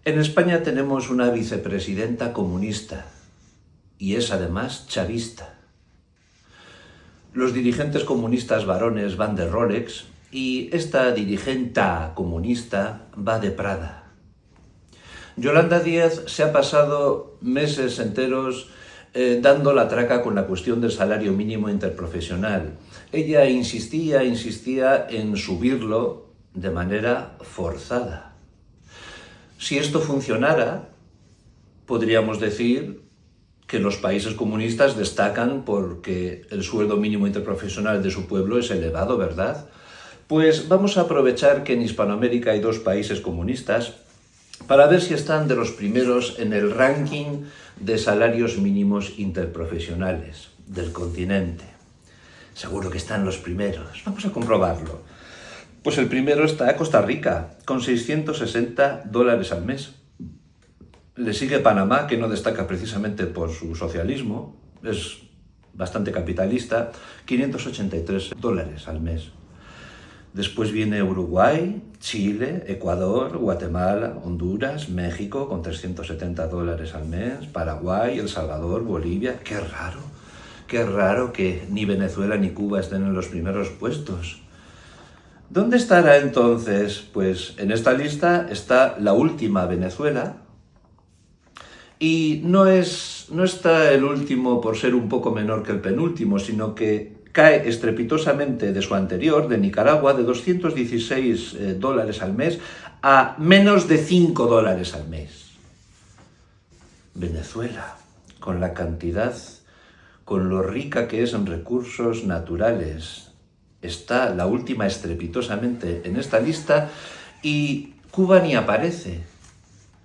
En España tenemos una vicepresidenta comunista y es además chavista. Los dirigentes comunistas varones van de Rolex y esta dirigenta comunista va de Prada. Yolanda Díaz se ha pasado meses enteros dando la traca con la cuestión del salario mínimo interprofesional. Ella insistía en subirlo de manera forzada. Si esto funcionara, podríamos decir que los países comunistas destacan porque el sueldo mínimo interprofesional de su pueblo es elevado, ¿verdad? Pues vamos a aprovechar que en Hispanoamérica hay dos países comunistas para ver si están de los primeros en el ranking de salarios mínimos interprofesionales del continente. Seguro que están los primeros. Vamos a comprobarlo. Pues el primero está Costa Rica, con $660 al mes. Le sigue Panamá, que no destaca precisamente por su socialismo, es bastante capitalista, $583 al mes. Después viene Uruguay, Chile, Ecuador, Guatemala, Honduras, México, con $370 al mes, Paraguay, El Salvador, Bolivia. ¡Qué raro que ni Venezuela ni Cuba estén en los primeros puestos! ¿Dónde estará entonces? Pues en esta lista está la última, Venezuela, y no está el último por ser un poco menor que el penúltimo, sino que cae estrepitosamente de su anterior, de Nicaragua, de $216 al mes a menos de $5 al mes. Venezuela, con la cantidad, con lo rica que es en recursos naturales, está la última estrepitosamente en esta lista y Cuba ni aparece.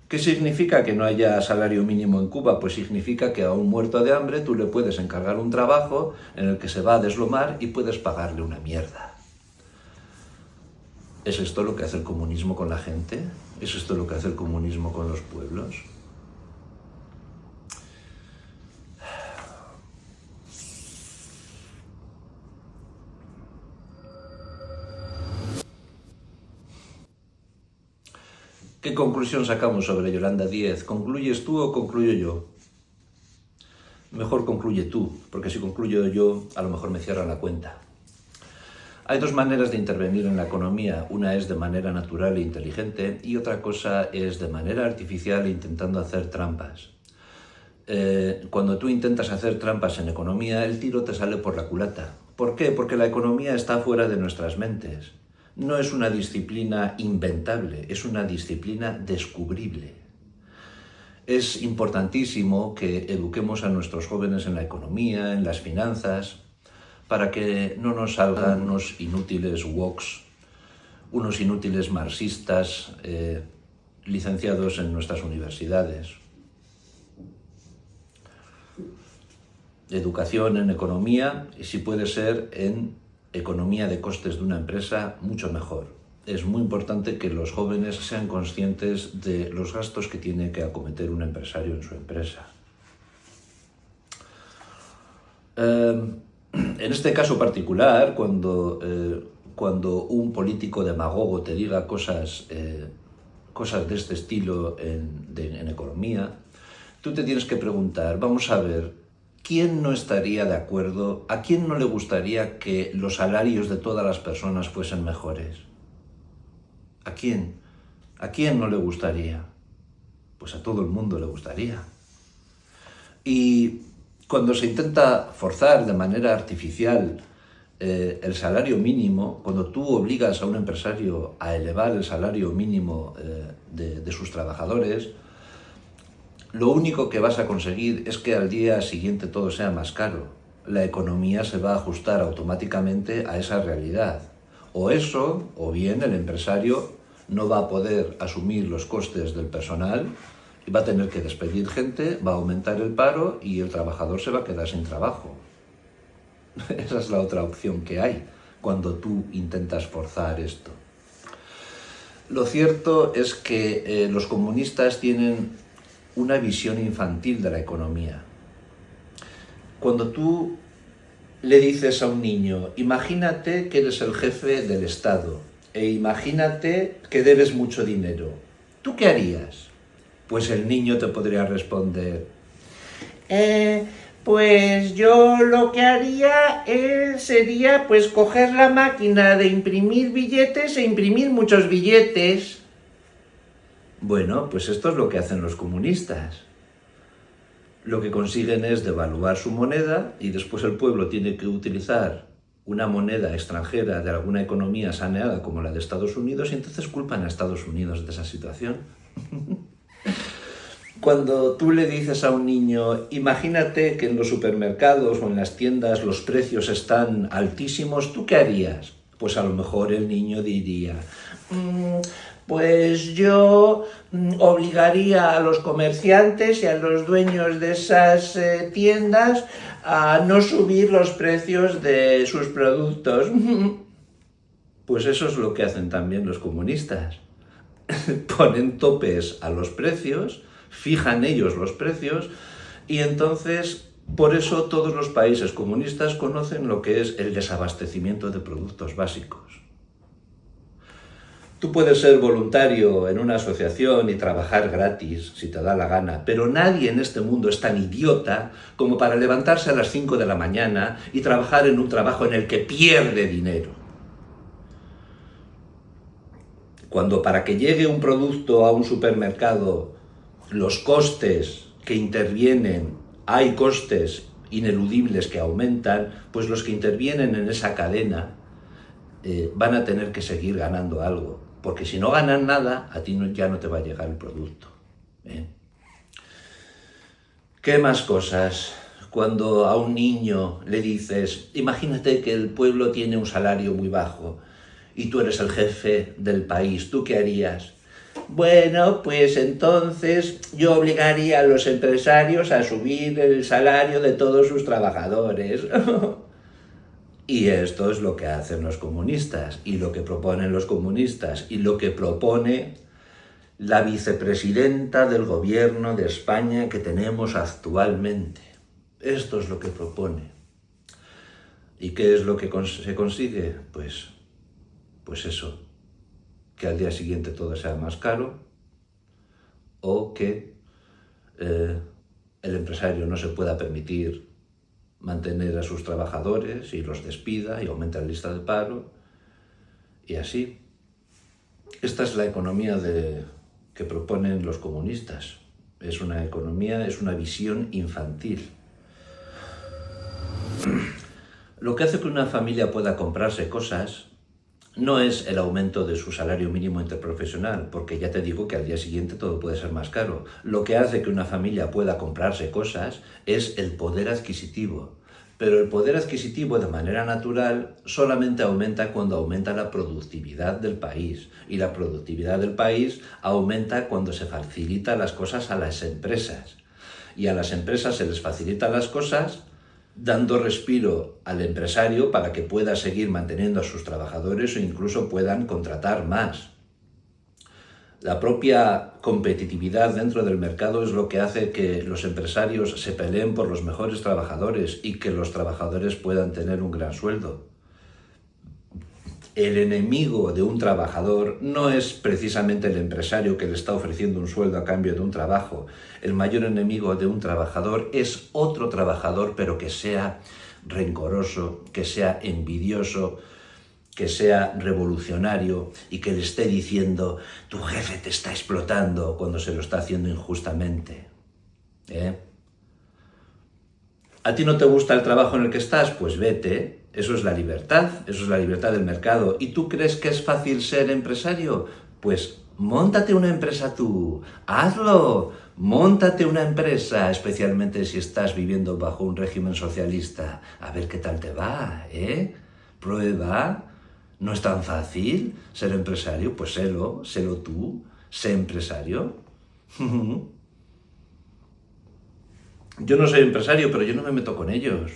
¿Qué significa que no haya salario mínimo en Cuba? Pues significa que a un muerto de hambre tú le puedes encargar un trabajo en el que se va a deslomar y puedes pagarle una mierda. ¿Es esto lo que hace el comunismo con la gente? ¿Es esto lo que hace el comunismo con los pueblos? ¿Qué conclusión sacamos sobre Yolanda Díaz? ¿Concluyes tú o concluyo yo? Mejor concluye tú, porque si concluyo yo, a lo mejor me cierran la cuenta. Hay dos maneras de intervenir en la economía. Una es de manera natural e inteligente y otra cosa es de manera artificial e intentando hacer trampas. Cuando tú intentas hacer trampas en economía, el tiro te sale por la culata. ¿Por qué? Porque la economía está fuera de nuestras mentes. No es una disciplina inventable, es una disciplina descubrible. Es importantísimo que eduquemos a nuestros jóvenes en la economía, en las finanzas, para que no nos salgan unos inútiles woks, unos inútiles marxistas licenciados en nuestras universidades. Educación en economía, y si puede ser en economía de costes de una empresa, mucho mejor. Es muy importante que los jóvenes sean conscientes de los gastos que tiene que acometer un empresario en su empresa. En este caso particular, cuando un político demagogo te diga cosas de este estilo en economía, tú te tienes que preguntar, vamos a ver, ¿quién no estaría de acuerdo? ¿A quién no le gustaría que los salarios de todas las personas fuesen mejores? ¿A quién? ¿A quién no le gustaría? Pues a todo el mundo le gustaría. Y cuando se intenta forzar de manera artificial el salario mínimo, cuando tú obligas a un empresario a elevar el salario mínimo de sus trabajadores, lo único que vas a conseguir es que al día siguiente todo sea más caro. La economía se va a ajustar automáticamente a esa realidad. O eso, o bien el empresario no va a poder asumir los costes del personal y va a tener que despedir gente, va a aumentar el paro y el trabajador se va a quedar sin trabajo. Esa es la otra opción que hay cuando tú intentas forzar esto. Lo cierto es que los comunistas tienen una visión infantil de la economía. Cuando tú le dices a un niño, imagínate que eres el jefe del Estado e imagínate que debes mucho dinero, ¿tú qué harías? Pues el niño te podría responder: Pues yo lo que haría sería pues coger la máquina de imprimir billetes e imprimir muchos billetes. bueno, pues esto es lo que hacen los comunistas. Lo que consiguen es devaluar su moneda y después el pueblo tiene que utilizar una moneda extranjera de alguna economía saneada como la de Estados Unidos y entonces culpan a Estados Unidos de esa situación. Cuando tú le dices a un niño, imagínate que en los supermercados o en las tiendas los precios están altísimos, ¿tú qué harías? Pues a lo mejor el niño diría: Pues yo obligaría a los comerciantes y a los dueños de esas tiendas a no subir los precios de sus productos. Pues eso es lo que hacen también los comunistas. Ponen topes a los precios, fijan ellos los precios y entonces por eso todos los países comunistas conocen lo que es el desabastecimiento de productos básicos. Tú puedes ser voluntario en una asociación y trabajar gratis si te da la gana, pero nadie en este mundo es tan idiota como para levantarse a las 5 de la mañana y trabajar en un trabajo en el que pierde dinero. Cuando para que llegue un producto a un supermercado, los costes que intervienen, hay costes ineludibles que aumentan, pues los que intervienen en esa cadena van a tener que seguir ganando algo, porque si no ganan nada, a ti ya no te va a llegar el producto. ¿Qué más cosas? Cuando a un niño le dices, imagínate que el pueblo tiene un salario muy bajo y tú eres el jefe del país, ¿tú qué harías? Bueno, pues entonces yo obligaría a los empresarios a subir el salario de todos sus trabajadores. Y esto es lo que hacen los comunistas, y lo que proponen los comunistas, y lo que propone la vicepresidenta del gobierno de España que tenemos actualmente. Esto es lo que propone. ¿Y qué es lo que se consigue? Pues eso, que al día siguiente todo sea más caro, o que el empresario no se pueda permitir mantener a sus trabajadores y los despida y aumenta la lista de paro, y así. Esta es la economía que proponen los comunistas. Es una economía, es una visión infantil. Lo que hace que una familia pueda comprarse cosas no es el aumento de su salario mínimo interprofesional, porque ya te digo que al día siguiente todo puede ser más caro. Lo que hace que una familia pueda comprarse cosas es el poder adquisitivo. Pero el poder adquisitivo de manera natural solamente aumenta cuando aumenta la productividad del país. Y la productividad del país aumenta cuando se facilitan las cosas a las empresas. Y a las empresas se les facilitan las cosas dando respiro al empresario para que pueda seguir manteniendo a sus trabajadores o incluso puedan contratar más. La propia competitividad dentro del mercado es lo que hace que los empresarios se peleen por los mejores trabajadores y que los trabajadores puedan tener un gran sueldo. El enemigo de un trabajador no es precisamente el empresario que le está ofreciendo un sueldo a cambio de un trabajo. El mayor enemigo de un trabajador es otro trabajador, pero que sea rencoroso, que sea envidioso, que sea revolucionario y que le esté diciendo tu jefe te está explotando cuando se lo está haciendo injustamente. ¿A ti no te gusta el trabajo en el que estás? Pues vete. Eso es la libertad del mercado. ¿Y tú crees que es fácil ser empresario? Pues móntate una empresa tú, hazlo, móntate una empresa, especialmente si estás viviendo bajo un régimen socialista. A ver qué tal te va, Prueba. ¿No es tan fácil ser empresario? Pues sélo tú, sé empresario. Yo no soy empresario, pero yo no me meto con ellos,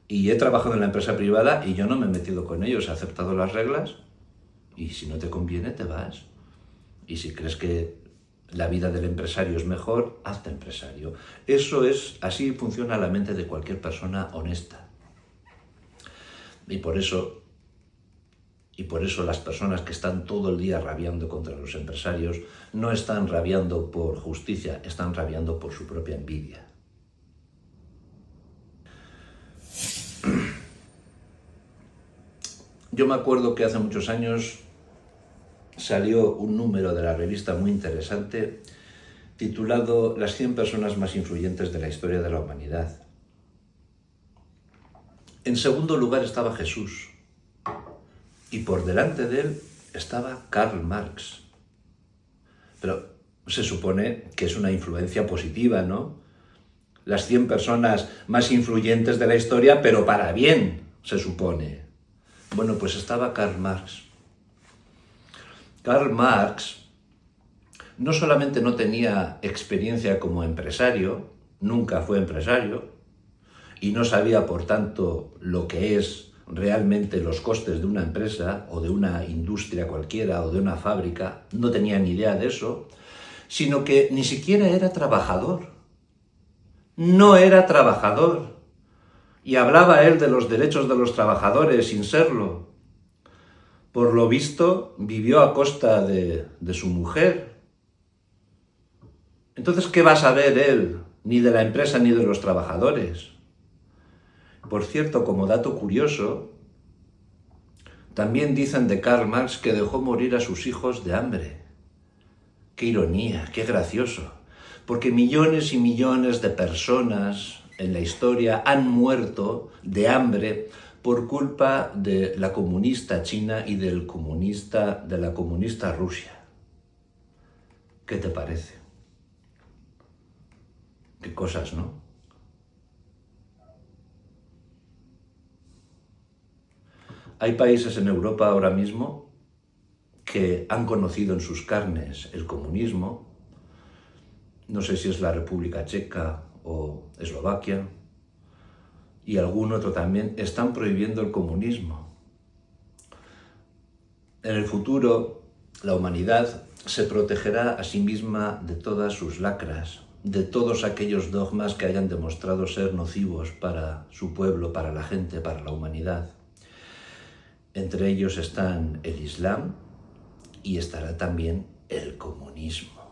Y he trabajado en la empresa privada y yo no me he metido con ellos, he aceptado las reglas y si no te conviene te vas. Y si crees que la vida del empresario es mejor, hazte empresario. Así funciona la mente de cualquier persona honesta. Y por eso Y por eso las personas que están todo el día rabiando contra los empresarios no están rabiando por justicia, están rabiando por su propia envidia. Yo me acuerdo que hace muchos años salió un número de la revista muy interesante titulado Las 100 personas más influyentes de la historia de la humanidad. En segundo lugar estaba Jesús y por delante de él estaba Karl Marx. Pero se supone que es una influencia positiva, ¿no? Las 100 personas más influyentes de la historia, pero para bien, se supone. Bueno, pues estaba Karl Marx. Karl Marx no solamente no tenía experiencia como empresario, nunca fue empresario, y no sabía, por tanto, lo que es realmente los costes de una empresa o de una industria cualquiera o de una fábrica, no tenía ni idea de eso, sino que ni siquiera era trabajador. No era trabajador. Y hablaba él de los derechos de los trabajadores sin serlo. Por lo visto, vivió a costa de su mujer. Entonces, ¿qué va a saber él? Ni de la empresa ni de los trabajadores. Por cierto, como dato curioso, también dicen de Karl Marx que dejó morir a sus hijos de hambre. ¡Qué ironía! ¡Qué gracioso! Porque millones y millones de personas en la historia han muerto de hambre por culpa de la comunista China y de la comunista Rusia. ¿Qué te parece? Qué cosas, ¿no? Hay países en Europa ahora mismo que han conocido en sus carnes el comunismo. No sé si es la República Checa o Eslovaquia, y algún otro también, están prohibiendo el comunismo. En el futuro, la humanidad se protegerá a sí misma de todas sus lacras, de todos aquellos dogmas que hayan demostrado ser nocivos para su pueblo, para la gente, para la humanidad. Entre ellos están el Islam y estará también el comunismo.